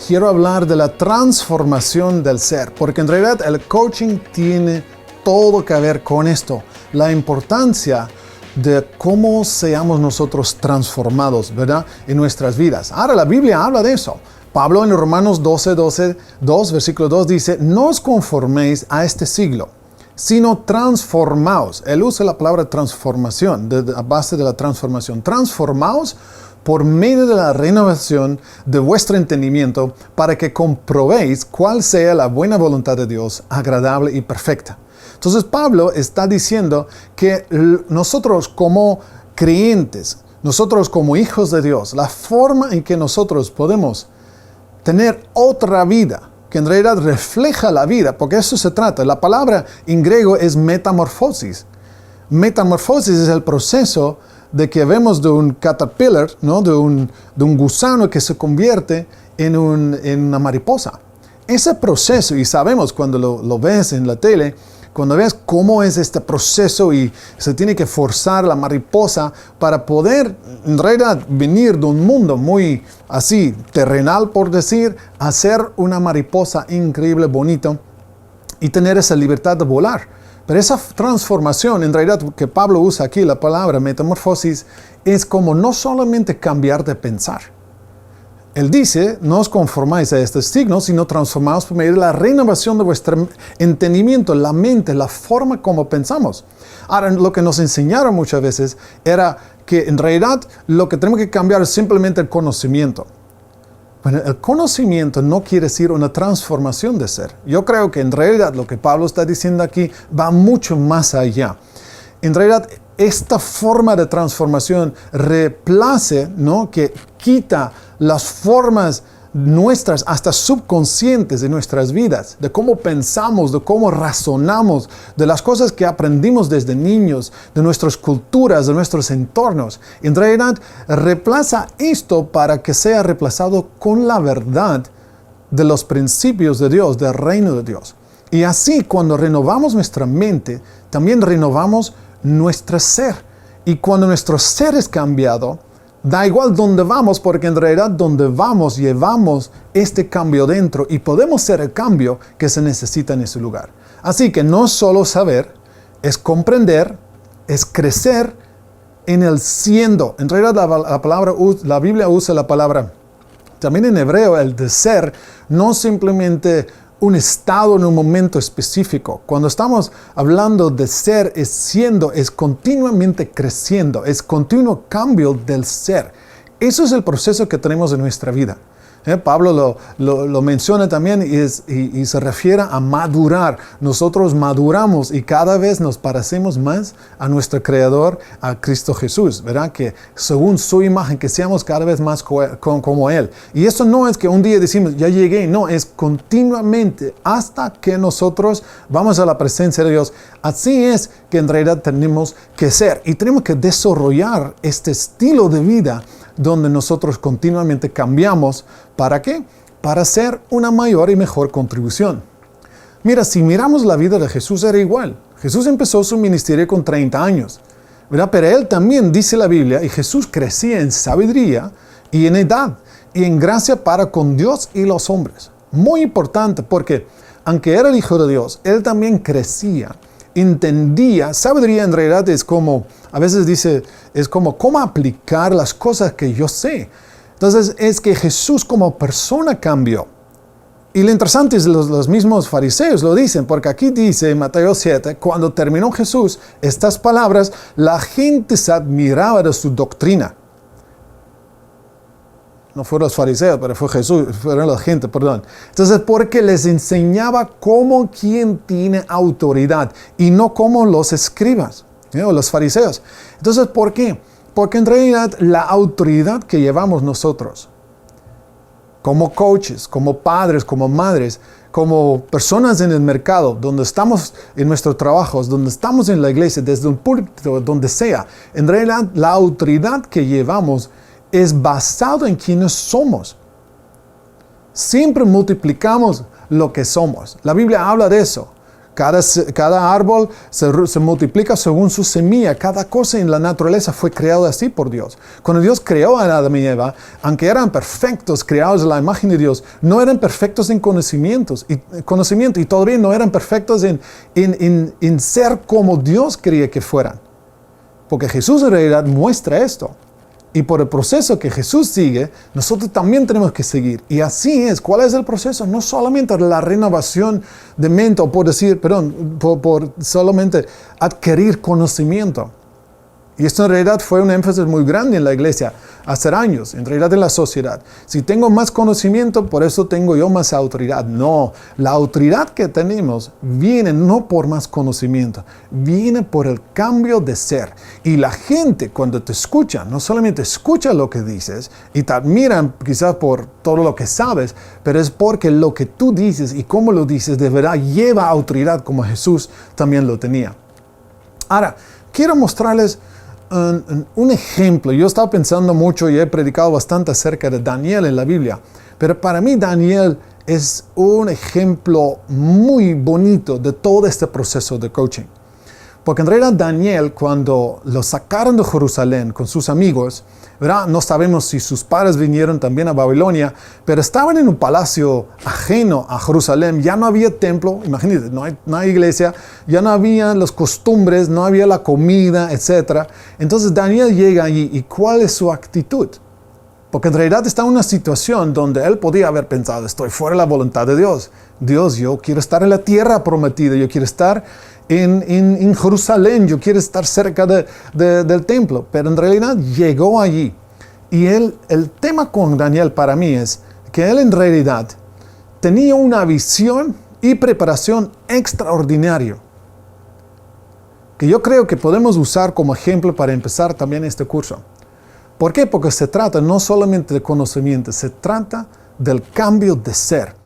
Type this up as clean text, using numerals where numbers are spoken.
quiero hablar de la transformación del ser, porque en realidad el coaching tiene todo que ver con esto, la importancia de cómo seamos nosotros transformados, ¿verdad?, en nuestras vidas. Ahora, la Biblia habla de eso. Pablo en Romanos 2, versículo 2 dice, no os conforméis a este siglo, sino transformaos. Él usa la palabra transformación, a base de la transformación. Transformaos por medio de la renovación de vuestro entendimiento, para que comprobéis cuál sea la buena voluntad de Dios, agradable y perfecta. Entonces Pablo está diciendo que nosotros como creyentes, nosotros como hijos de Dios, la forma en que nosotros podemos tener otra vida, que en realidad refleja la vida, porque eso se trata. La palabra en griego es metamorfosis. Metamorfosis es el proceso de que vemos de un caterpillar, ¿no?, de un gusano que se convierte en una mariposa. Ese proceso, y sabemos cuando lo ves en la tele, cuando ves cómo es este proceso y se tiene que forzar la mariposa para poder en realidad venir de un mundo muy así terrenal, por decir, a ser una mariposa increíble, bonito y tener esa libertad de volar. Pero esa transformación, en realidad, que Pablo usa aquí, la palabra metamorfosis, es como no solamente cambiar de pensar. Él dice, no os conformáis a este signo, sino transformaos por medio de la renovación de vuestro entendimiento, la mente, la forma como pensamos. Ahora, lo que nos enseñaron muchas veces era que en realidad lo que tenemos que cambiar es simplemente el conocimiento. Bueno, el conocimiento no quiere decir una transformación de ser. Yo creo que en realidad lo que Pablo está diciendo aquí va mucho más allá. En realidad, esta forma de transformación reemplace, ¿no?, que quita las formas nuestras, hasta subconscientes de nuestras vidas, de cómo pensamos, de cómo razonamos, de las cosas que aprendimos desde niños, de nuestras culturas, de nuestros entornos. En realidad, reemplaza esto para que sea reemplazado con la verdad de los principios de Dios, del reino de Dios. Y así, cuando renovamos nuestra mente, también renovamos nuestro ser. Y cuando nuestro ser es cambiado, da igual dónde vamos, porque en realidad donde vamos llevamos este cambio dentro y podemos ser el cambio que se necesita en ese lugar. Así que no solo saber, es comprender, es crecer en el siendo. En realidad la Biblia usa la palabra, también en hebreo, el de ser, no simplemente un estado en un momento específico. Cuando estamos hablando de ser, es siendo, es continuamente creciendo, es continuo cambio del ser. Eso es el proceso que tenemos en nuestra vida. Pablo lo menciona también y se refiere a madurar. Nosotros maduramos y cada vez nos parecemos más a nuestro Creador, a Cristo Jesús, ¿verdad? Que según su imagen, que seamos cada vez más como Él. Y eso no es que un día decimos, ya llegué, no, es continuamente hasta que nosotros vamos a la presencia de Dios. Así es que en realidad tenemos que ser y tenemos que desarrollar este estilo de vida donde nosotros continuamente cambiamos. ¿Para qué? Para hacer una mayor y mejor contribución. Mira, si miramos la vida de Jesús, era igual. Jesús empezó su ministerio con 30 años, ¿verdad? Pero Él también, dice la Biblia, y Jesús crecía en sabiduría y en edad y en gracia para con Dios y los hombres. Muy importante, porque aunque era el Hijo de Dios, Él también crecía, entendía. Sabiduría en realidad es como, a veces dice, es como cómo aplicar las cosas que yo sé. Entonces es que Jesús como persona cambió. Y lo interesante es los mismos fariseos lo dicen, porque aquí dice en Mateo 7, cuando terminó Jesús estas palabras, la gente se admiraba de su doctrina. No fueron los fariseos, pero fue Jesús, fueron la gente, perdón. Entonces, porque les enseñaba como quien tiene autoridad y no como los escribas, o los fariseos. Entonces, ¿por qué? Porque en realidad la autoridad que llevamos nosotros, como coaches, como padres, como madres, como personas en el mercado, donde estamos en nuestros trabajos, donde estamos en la iglesia, desde un púlpito, donde sea, en realidad la autoridad que llevamos es basado en quienes somos. Siempre multiplicamos lo que somos. La Biblia habla de eso. Cada árbol se multiplica según su semilla. Cada cosa en la naturaleza fue creada así por Dios. Cuando Dios creó a Adán y Eva, aunque eran perfectos, creados a la imagen de Dios, no eran perfectos en conocimiento y todavía no eran perfectos en ser como Dios quería que fueran. Porque Jesús en realidad muestra esto. Y por el proceso que Jesús sigue, nosotros también tenemos que seguir. Y así es. ¿Cuál es el proceso? No solamente la renovación de mente, o por solamente adquirir conocimiento. Y esto en realidad fue un énfasis muy grande en la iglesia hace años, en realidad en la sociedad. Si tengo más conocimiento, por eso tengo yo más autoridad. No, la autoridad que tenemos viene no por más conocimiento, viene por el cambio de ser. Y la gente cuando te escucha, no solamente escucha lo que dices y te admiran quizás por todo lo que sabes, pero es porque lo que tú dices y cómo lo dices de verdad lleva autoridad como Jesús también lo tenía. Ahora, quiero mostrarles un ejemplo. Yo estaba pensando mucho y he predicado bastante acerca de Daniel en la Biblia, pero para mí Daniel es un ejemplo muy bonito de todo este proceso de coaching. Porque en realidad Daniel, cuando lo sacaron de Jerusalén con sus amigos, ¿verdad? No sabemos si sus padres vinieron también a Babilonia, pero estaban en un palacio ajeno a Jerusalén. Ya no había templo, imagínense, no hay iglesia, ya no había las costumbres, no había la comida, etc. Entonces Daniel llega allí y ¿cuál es su actitud? Porque en realidad está en una situación donde él podía haber pensado, estoy fuera de la voluntad de Dios. Dios, yo quiero estar en la tierra prometida, yo quiero estar en Jerusalén, yo quiero estar cerca del templo. Pero en realidad llegó allí. Y el tema con Daniel para mí es que él en realidad tenía una visión y preparación extraordinaria, que yo creo que podemos usar como ejemplo para empezar también este curso. ¿Por qué? Porque se trata no solamente de conocimiento, se trata del cambio de ser.